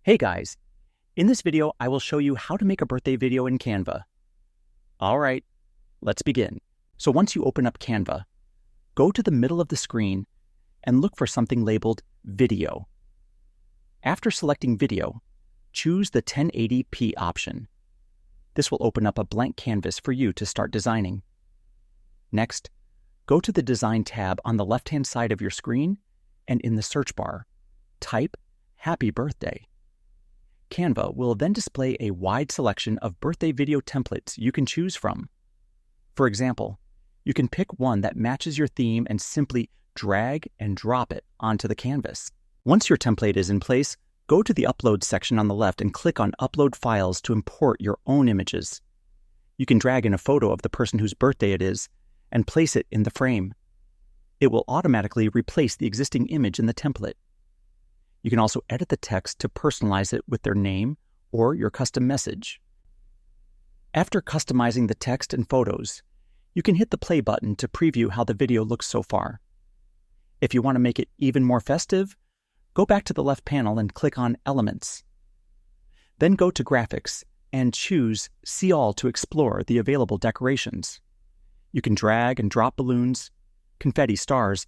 Hey guys, in this video, I will show you how to make a birthday video in Canva. All right, let's begin. So once you open up Canva, go to the middle of the screen and look for something labeled Video. After selecting Video, choose the 1080p option. This will open up a blank canvas for you to start designing. Next, go to the Design tab on the left-hand side of your screen and in the search bar, type Happy Birthday. Canva will then display a wide selection of birthday video templates you can choose from. For example, you can pick one that matches your theme and simply drag and drop it onto the canvas. Once your template is in place, go to the Upload section on the left and click on Upload Files to import your own images. You can drag in a photo of the person whose birthday it is and place it in the frame. It will automatically replace the existing image in the template. You can also edit the text to personalize it with their name or your custom message. After customizing the text and photos, you can hit the play button to preview how the video looks so far. If you want to make it even more festive, go back to the left panel and click on Elements. Then go to Graphics and choose See All to explore the available decorations. You can drag and drop balloons, confetti stars,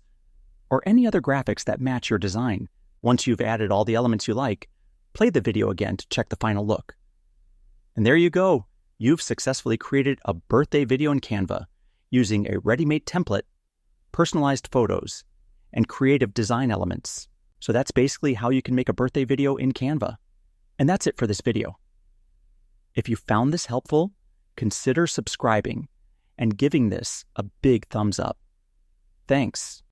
or any other graphics that match your design. Once you've added all the elements you like, play the video again to check the final look. And there you go. You've successfully created a birthday video in Canva using a ready-made template, personalized photos, and creative design elements. So that's basically how you can make a birthday video in Canva. And that's it for this video. If you found this helpful, consider subscribing and giving this a big thumbs up. Thanks.